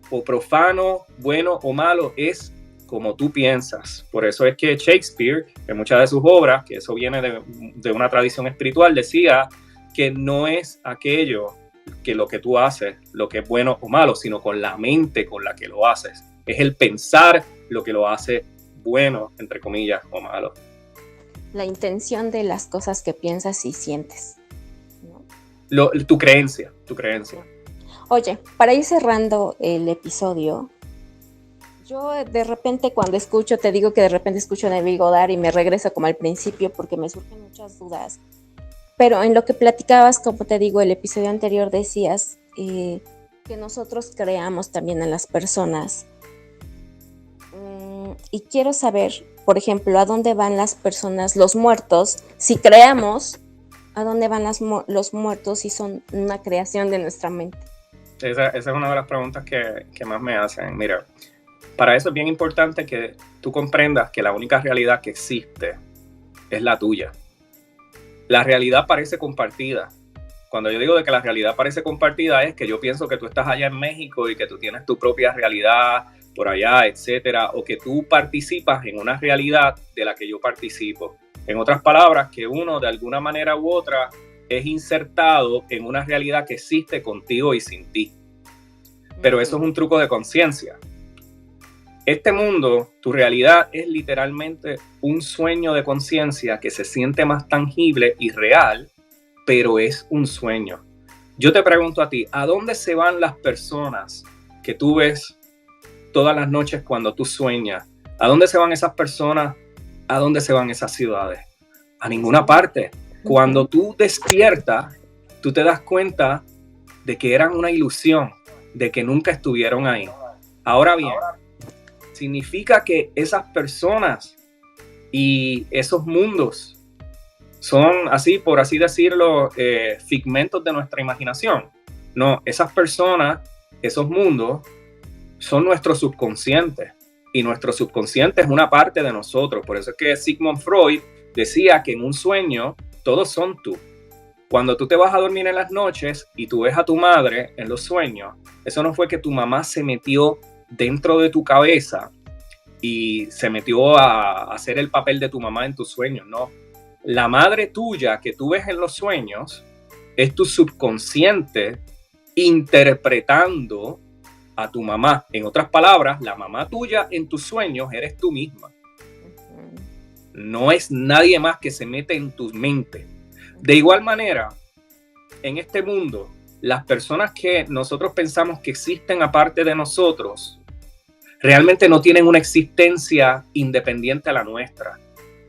o profano, bueno o malo. Es como tú piensas. Por eso es que Shakespeare, en muchas de sus obras, que eso viene de una tradición espiritual, decía que no es aquello que lo que tú haces, lo que es bueno o malo, sino con la mente con la que lo haces. Es el pensar lo que lo hace bueno, entre comillas, o malo. La intención de las cosas que piensas y sientes, ¿no? Tu creencia. Oye, para ir cerrando el episodio, yo de repente cuando escucho, te digo que de repente escucho a Neville Goddard y me regreso como al principio porque me surgen muchas dudas. Pero en lo que platicabas, como te digo, el episodio anterior decías que nosotros creamos también en las personas. Y quiero saber, por ejemplo, ¿a dónde van las personas, los muertos? Si creamos, ¿a dónde van los muertos si son una creación de nuestra mente? Esa es una de las preguntas que más me hacen. Mira, para eso es bien importante que tú comprendas que la única realidad que existe es la tuya. La realidad parece compartida. Cuando yo digo de que la realidad parece compartida es que yo pienso que tú estás allá en México y que tú tienes tu propia realidad por allá, etcétera, o que tú participas en una realidad de la que yo participo. En otras palabras, que uno de alguna manera u otra es insertado en una realidad que existe contigo y sin ti. Pero eso es un truco de conciencia. Este mundo, tu realidad es literalmente un sueño de conciencia que se siente más tangible y real, pero es un sueño. Yo te pregunto a ti, ¿a dónde se van las personas que tú ves todas las noches cuando tú sueñas? ¿A dónde se van esas personas? ¿A dónde se van esas ciudades? A ninguna parte. Cuando tú despiertas, tú te das cuenta de que eran una ilusión. de que nunca estuvieron ahí. Ahora bien, significa que esas personas y esos mundos son así, por así decirlo, figmentos de nuestra imaginación. No, esas personas, esos mundos, son nuestro subconsciente. Y nuestro subconsciente es una parte de nosotros. Por eso es que Sigmund Freud decía que en un sueño todos son tú. Cuando tú te vas a dormir en las noches y tú ves a tu madre en los sueños, eso no fue que tu mamá se metió dentro de tu cabeza y se metió a hacer el papel de tu mamá en tus sueños, no. La madre tuya que tú ves en los sueños es tu subconsciente interpretando a tu mamá. En otras palabras, la mamá tuya en tus sueños eres tú misma. No es nadie más que se mete en tu mente. De igual manera, en este mundo, las personas que nosotros pensamos que existen aparte de nosotros, realmente no tienen una existencia independiente a la nuestra.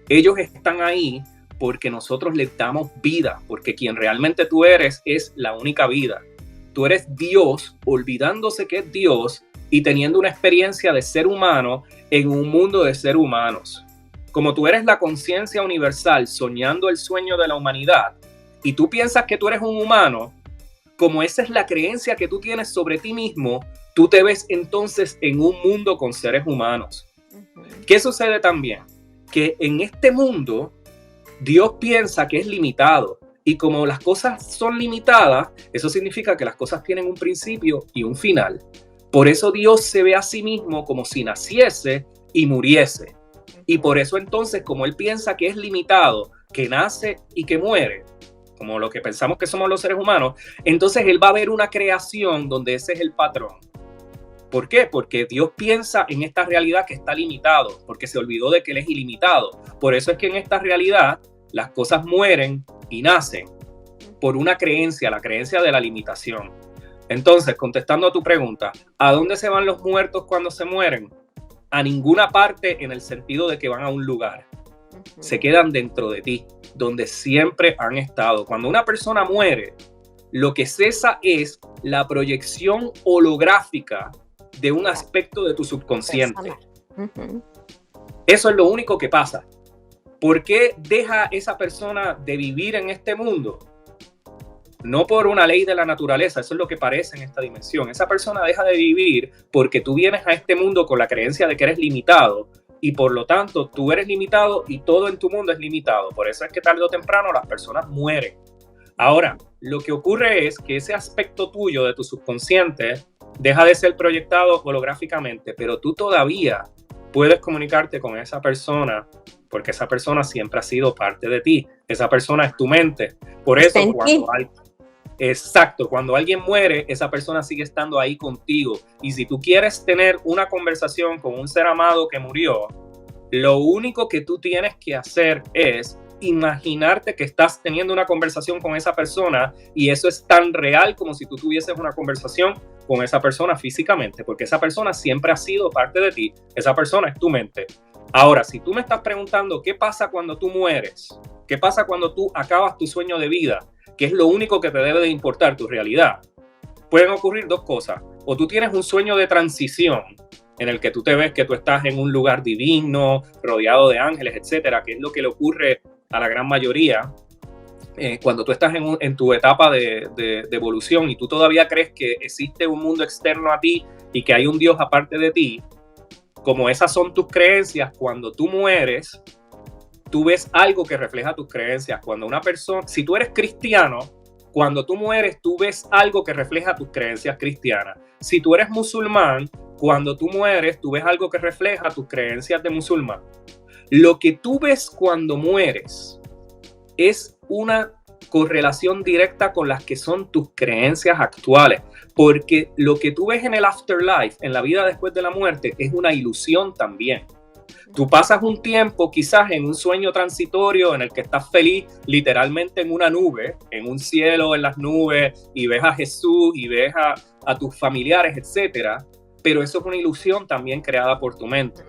Ellos están ahí porque nosotros les damos vida, porque quien realmente tú eres es la única vida. Tú eres Dios, olvidándose que es Dios y teniendo una experiencia de ser humano en un mundo de seres humanos. Como tú eres la conciencia universal soñando el sueño de la humanidad y tú piensas que tú eres un humano, como esa es la creencia que tú tienes sobre ti mismo, tú te ves entonces en un mundo con seres humanos. ¿Qué sucede también? Que en este mundo Dios piensa que es limitado. Y como las cosas son limitadas, eso significa que las cosas tienen un principio y un final. Por eso Dios se ve a sí mismo como si naciese y muriese. Y por eso entonces, como Él piensa que es limitado, que nace y que muere, como lo que pensamos que somos los seres humanos, entonces Él va a ver una creación donde ese es el patrón. ¿Por qué? Porque Dios piensa en esta realidad que está limitado, porque se olvidó de que Él es ilimitado. Por eso es que en esta realidad las cosas mueren y nacen por una creencia, la creencia de la limitación. Entonces, contestando a tu pregunta, ¿a dónde se van los muertos cuando se mueren? A ninguna parte en el sentido de que van a un lugar. Se quedan dentro de ti, donde siempre han estado. Cuando una persona muere, lo que cesa es la proyección holográfica de un aspecto de tu subconsciente. Eso es lo único que pasa. ¿Por qué deja esa persona de vivir en este mundo? No por una ley de la naturaleza, eso es lo que parece en esta dimensión. Esa persona deja de vivir porque tú vienes a este mundo con la creencia de que eres limitado y por lo tanto tú eres limitado y todo en tu mundo es limitado. Por eso es que tarde o temprano las personas mueren. Ahora, lo que ocurre es que ese aspecto tuyo de tu subconsciente deja de ser proyectado holográficamente, pero tú todavía puedes comunicarte con esa persona porque esa persona siempre ha sido parte de ti. Esa persona es tu mente. Por eso cuando alguien muere, esa persona sigue estando ahí contigo. Y si tú quieres tener una conversación con un ser amado que murió, lo único que tú tienes que hacer es imaginarte que estás teniendo una conversación con esa persona y eso es tan real como si tú tuvieses una conversación con esa persona físicamente, porque esa persona siempre ha sido parte de ti. Esa persona es tu mente. Ahora, si tú me estás preguntando qué pasa cuando tú mueres, qué pasa cuando tú acabas tu sueño de vida, que es lo único que te debe de importar, tu realidad, pueden ocurrir dos cosas. O tú tienes un sueño de transición en el que tú te ves que tú estás en un lugar divino, rodeado de ángeles, etcétera, que es lo que le ocurre a la gran mayoría cuando tú estás en tu etapa de evolución y tú todavía crees que existe un mundo externo a ti y que hay un Dios aparte de ti. Como esas son tus creencias, cuando tú mueres, tú ves algo que refleja tus creencias. Cuando una persona, si tú eres cristiano, cuando tú mueres, tú ves algo que refleja tus creencias cristianas. Si tú eres musulmán, cuando tú mueres, tú ves algo que refleja tus creencias de musulmán. Lo que tú ves cuando mueres es una correlación directa con las que son tus creencias actuales, porque lo que tú ves en el afterlife, en la vida después de la muerte, es una ilusión también. Tú pasas un tiempo quizás en un sueño transitorio en el que estás feliz, literalmente en una nube, en un cielo en las nubes, y ves a Jesús y ves a tus familiares, etcétera, pero eso es una ilusión también creada por tu mente.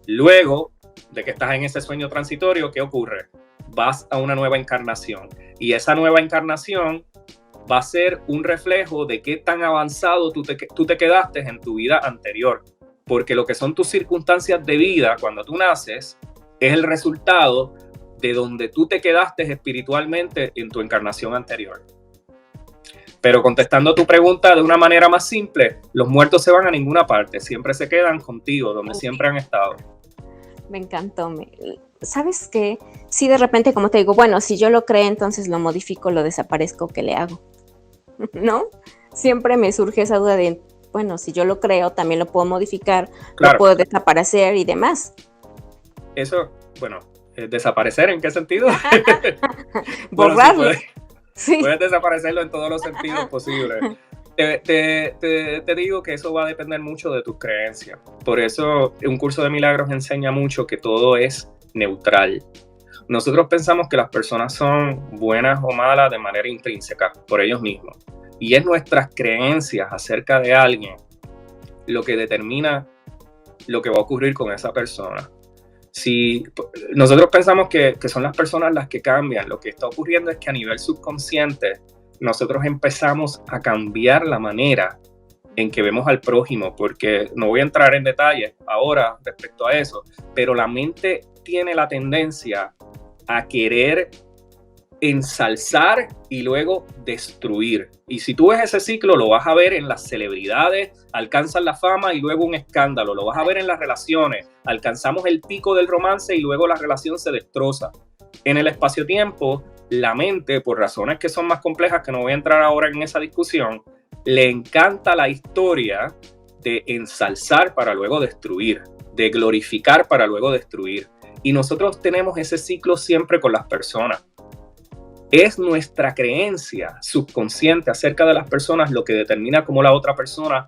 Luego de que estás en ese sueño transitorio, ¿qué ocurre? Vas a una nueva encarnación y esa nueva encarnación va a ser un reflejo de qué tan avanzado tú te quedaste en tu vida anterior. Porque lo que son tus circunstancias de vida cuando tú naces es el resultado de donde tú te quedaste espiritualmente en tu encarnación anterior. Pero contestando tu pregunta de una manera más simple, los muertos se van a ninguna parte, siempre se quedan contigo, donde siempre han estado. Me encantó. ¿Sabes qué? Si de repente, como te digo, bueno, si yo lo creo, entonces lo modifico, lo desaparezco, ¿qué le hago? ¿No? Siempre me surge esa duda de, bueno, si yo lo creo, también lo puedo modificar, claro, lo puedo desaparecer y demás. Eso, bueno, ¿desaparecer en qué sentido? Borrarlo. Bueno, sí, puedes desaparecerlo en todos los sentidos posibles. Te digo que eso va a depender mucho de tus creencias. Por eso un curso de milagros enseña mucho que todo es neutral. Nosotros pensamos que las personas son buenas o malas de manera intrínseca por ellos mismos. Y es nuestras creencias acerca de alguien lo que determina lo que va a ocurrir con esa persona. Si nosotros pensamos que son las personas las que cambian, lo que está ocurriendo es que a nivel subconsciente nosotros empezamos a cambiar la manera en que vemos al prójimo, porque no voy a entrar en detalles ahora respecto a eso, pero la mente tiene la tendencia a querer ensalzar y luego destruir. Y si tú ves ese ciclo, lo vas a ver en las celebridades, alcanzan la fama y luego un escándalo. Lo vas a ver en las relaciones, alcanzamos el pico del romance y luego la relación se destroza. En el espacio-tiempo, la mente, por razones que son más complejas, que no voy a entrar ahora en esa discusión, le encanta la historia de ensalzar para luego destruir, de glorificar para luego destruir. Y nosotros tenemos ese ciclo siempre con las personas. Es nuestra creencia subconsciente acerca de las personas lo que determina cómo la otra persona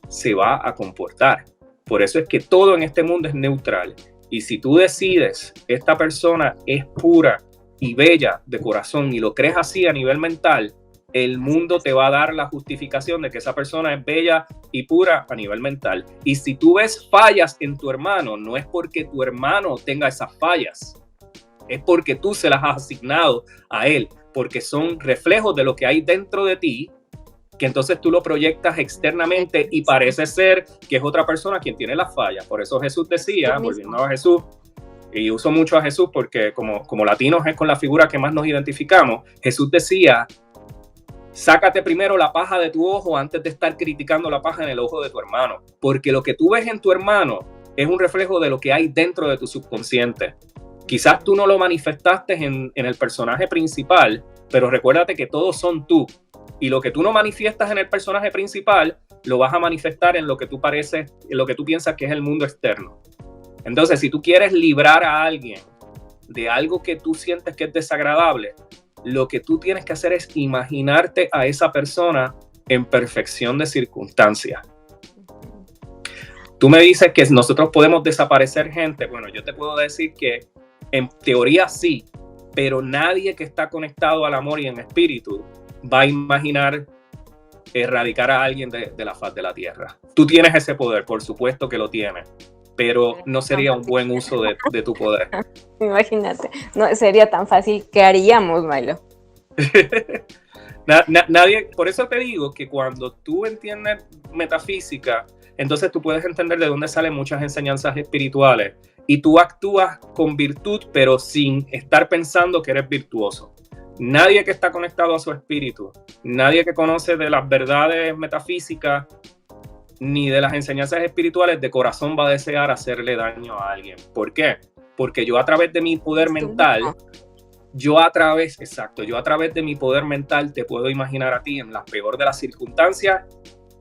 se va a comportar. Por eso es que todo en este mundo es neutral. Y si tú decides, esta persona es pura y bella de corazón y lo crees así a nivel mental, el mundo te va a dar la justificación de que esa persona es bella y pura a nivel mental. Y si tú ves fallas en tu hermano, no es porque tu hermano tenga esas fallas. Es porque tú se las has asignado a él, porque son reflejos de lo que hay dentro de ti, que entonces tú lo proyectas externamente y parece ser que es otra persona quien tiene las fallas. Por eso Jesús decía, volviendo a Jesús, y uso mucho a Jesús porque como latinos es con la figura que más nos identificamos, Jesús decía, sácate primero la paja de tu ojo antes de estar criticando la paja en el ojo de tu hermano, porque lo que tú ves en tu hermano es un reflejo de lo que hay dentro de tu subconsciente. Quizás tú no lo manifestaste en el personaje principal, pero recuérdate que todos son tú. Y lo que tú no manifiestas en el personaje principal, lo vas a manifestar en lo que tú piensas que es el mundo externo. Entonces, si tú quieres librar a alguien de algo que tú sientes que es desagradable, lo que tú tienes que hacer es imaginarte a esa persona en perfección de circunstancias. Tú me dices que nosotros podemos desaparecer gente. Bueno, yo te puedo decir que en teoría sí, pero nadie que está conectado al amor y en espíritu va a imaginar erradicar a alguien de la faz de la tierra. Tú tienes ese poder, por supuesto que lo tienes, pero no sería un buen uso de tu poder. Imagínate, no sería tan fácil. ¿Qué haríamos, Milo? Nadie, por eso te digo que cuando tú entiendes metafísica, entonces tú puedes entender de dónde salen muchas enseñanzas espirituales y tú actúas con virtud, pero sin estar pensando que eres virtuoso. Nadie que está conectado a su espíritu, nadie que conoce de las verdades metafísicas ni de las enseñanzas espirituales de corazón va a desear hacerle daño a alguien. ¿Por qué? Porque yo a través de mi poder mental, yo a través de mi poder mental te puedo imaginar a ti en la peor de las circunstancias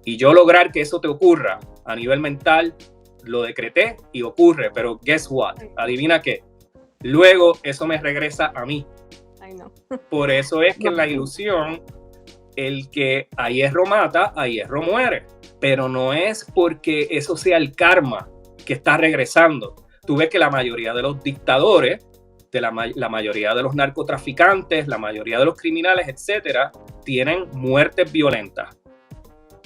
y yo lograr que eso te ocurra a nivel mental, lo decreté y ocurre, pero guess what? Adivina qué. Luego eso me regresa a mí. Ay, no. Por eso es que en la ilusión, el que a hierro mata, a hierro muere. Pero no es porque eso sea el karma que está regresando. Tú ves que la mayoría de los dictadores, la mayoría de los narcotraficantes, la mayoría de los criminales, etcétera, tienen muertes violentas,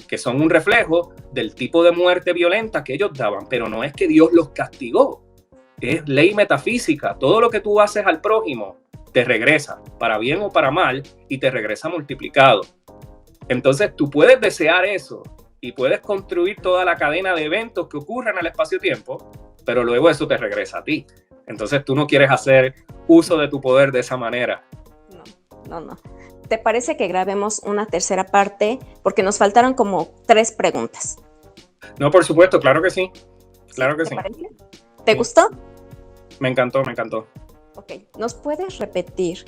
que son un reflejo del tipo de muerte violenta que ellos daban, pero no es que Dios los castigó, es ley metafísica. Todo lo que tú haces al prójimo te regresa, para bien o para mal, y te regresa multiplicado. Entonces tú puedes desear eso y puedes construir toda la cadena de eventos que ocurren en el espacio-tiempo, pero luego eso te regresa a ti. Entonces tú no quieres hacer uso de tu poder de esa manera. No. ¿Te parece que grabemos una tercera parte? Porque nos faltaron como 3 preguntas. No, por supuesto, claro que sí. Claro que sí. ¿Parece? ¿Te gustó? Me encantó. Ok, ¿nos puedes repetir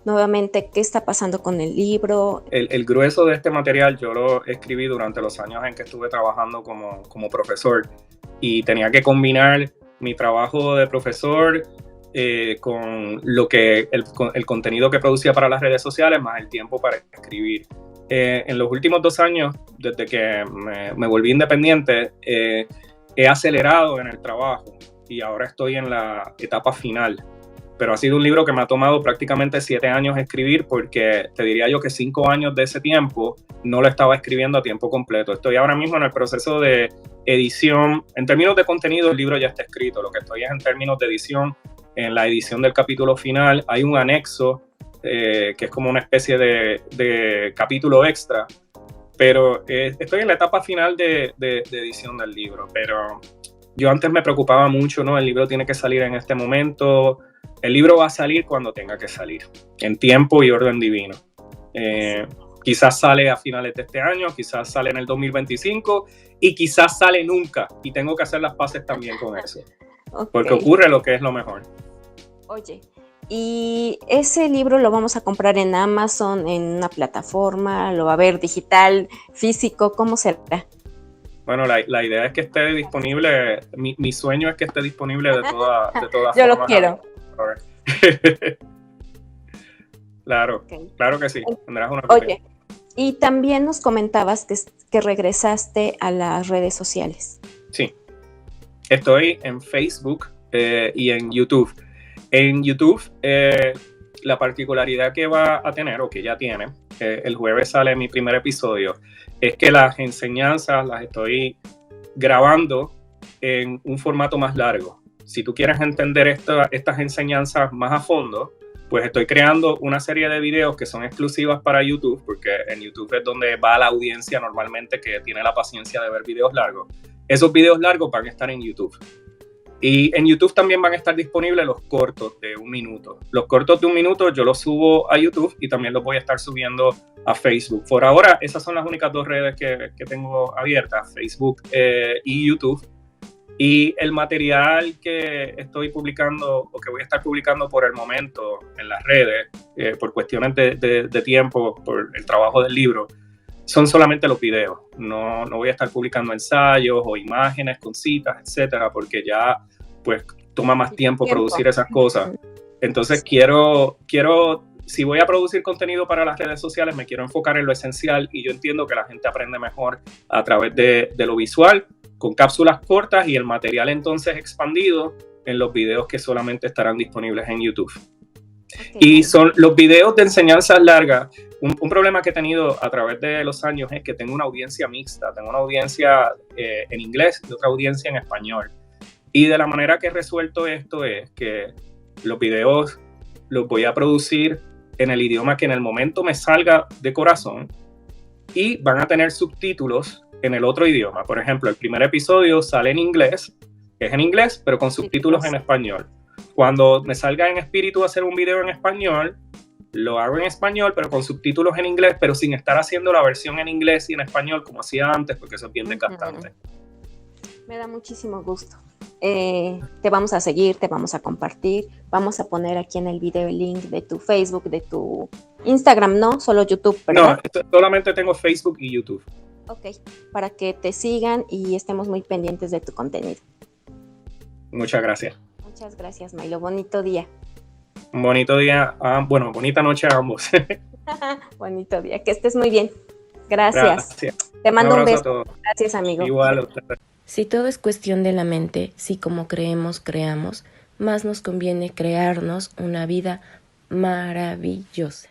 nuevamente qué está pasando con el libro? El grueso de este material yo lo escribí durante los años en que estuve trabajando como profesor y tenía que combinar mi trabajo de profesor con lo que el contenido que producía para las redes sociales más el tiempo para escribir. En los últimos 2 años, desde que me volví independiente, he acelerado en el trabajo y ahora estoy en la etapa final. Pero ha sido un libro que me ha tomado prácticamente 7 años escribir, porque te diría yo que 5 años de ese tiempo no lo estaba escribiendo a tiempo completo. Estoy ahora mismo en el proceso de edición. En términos de contenido, el libro ya está escrito. Lo que estoy es en términos de edición. En la edición del capítulo final hay un anexo que es como una especie de capítulo extra. Pero estoy en la etapa final de edición del libro. Pero yo antes me preocupaba mucho, ¿no? El libro tiene que salir en este momento. El libro va a salir cuando tenga que salir, en tiempo y orden divino. Quizás sale a finales de este año, quizás sale en el 2025 y quizás sale nunca. Y tengo que hacer las paces también con eso. Okay. Porque ocurre lo que es lo mejor. Oye, ¿y ese libro lo vamos a comprar en Amazon, en una plataforma? ¿Lo va a ver digital, físico? ¿Cómo será? Bueno, la idea es que esté disponible. Mi sueño es que esté disponible de todas formas. Yo lo quiero. Claro, okay. Claro que sí. Tendrás una copia. Oye, y también nos comentabas que regresaste a las redes sociales. Sí, estoy en Facebook y en YouTube. En YouTube, la particularidad que va a tener, o que ya tiene, el jueves sale mi primer episodio, es que las enseñanzas las estoy grabando en un formato más largo. Si tú quieres entender estas enseñanzas más a fondo, pues estoy creando una serie de videos que son exclusivas para YouTube, porque en YouTube es donde va la audiencia normalmente que tiene la paciencia de ver videos largos. Esos videos largos van a estar en YouTube. Y en YouTube también van a estar disponibles los cortos de 1 minuto. Los cortos de 1 minuto yo los subo a YouTube y también los voy a estar subiendo a Facebook. Por ahora, esas son las únicas 2 redes que tengo abiertas, Facebook y YouTube. Y el material que estoy publicando o que voy a estar publicando por el momento en las redes, por cuestiones de tiempo, por el trabajo del libro, son solamente los videos. No voy a estar publicando ensayos o imágenes con citas, etcétera, porque ya pues toma más tiempo producir esas cosas. Entonces quiero, si voy a producir contenido para las redes sociales, me quiero enfocar en lo esencial, y yo entiendo que la gente aprende mejor a través de lo visual, con cápsulas cortas, y el material entonces expandido en los videos que solamente estarán disponibles en YouTube. Okay. Y son los videos de enseñanzas largas. Un problema que he tenido a través de los años es que tengo una audiencia mixta, tengo una audiencia en inglés y otra audiencia en español. Y de la manera que he resuelto esto es que los videos los voy a producir en el idioma que en el momento me salga de corazón, y van a tener subtítulos en el otro idioma. Por ejemplo, el primer episodio sale en inglés, es en inglés, pero con subtítulos en español. Cuando me salga en espíritu hacer un video en español, lo hago en español, pero con subtítulos en inglés, pero sin estar haciendo la versión en inglés y en español como hacía antes, porque eso es bien desgastante. Me da muchísimo gusto. Te vamos a seguir, te vamos a compartir. Vamos a poner aquí en el video el link de tu Facebook, de tu Instagram, ¿no? Solo YouTube, ¿verdad? No, solamente tengo Facebook y YouTube. Ok, para que te sigan y estemos muy pendientes de tu contenido. Muchas gracias. Muchas gracias, Milo. Bonito día. Un bonito día. Bueno, bonita noche a ambos. Bonito día. Que estés muy bien. Gracias. Te mando un beso. Gracias, amigo. Igual. Si todo es cuestión de la mente, si como creemos, creamos, más nos conviene crearnos una vida maravillosa.